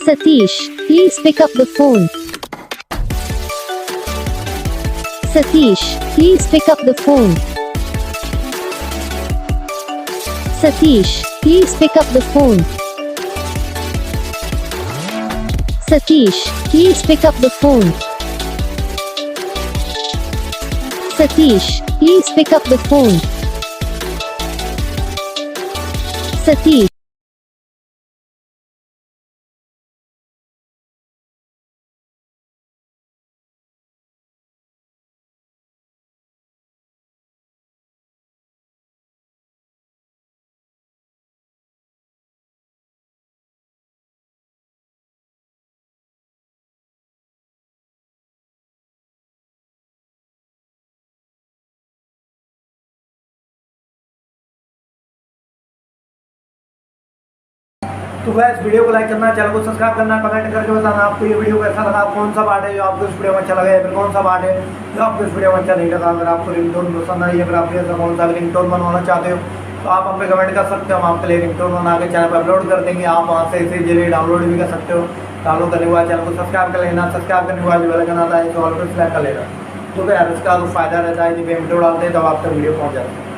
Satish, please pick up the phone. Satish, please pick up the phone. Satish, please pick up the phone. Satish, please pick up the phone. Satish, please pick up the phone. Satish. तो guys video को like करना, channel को subscribe करना, comment करके बताना आपको ये video कैसा लगा, कौन सा पार्ट है जो आपको इस वीडियो में अच्छा लगा या फिर कौन सा पार्ट है जो आपको इस वीडियो में अच्छा नहीं लगा। अगर आपको रिंगटोन पसंद आई या फिर आप ऐसा कौन सा रिंगटोन बनवाना चाहते हो तो आप हम पे कमेंट कर सकते हो। हम आपके लिए रिंगटोन बना के चैनल पर अपलोड कर देंगे। आप वहाँ से इसे जरिए डाउनलोड भी कर सकते हो। डाउनलोड करने के बाद चैनल को सब्सक्राइब कर लेना, सब्सक्राइब करने के बाद जो बेल आइकन आता है तो ऑल पर सिलेक्ट कर लेना। तो यार इसका फ़ायदा रहता है जब हम वीडियो डालते हैं तब आप तक वीडियो पहुँच जाता है।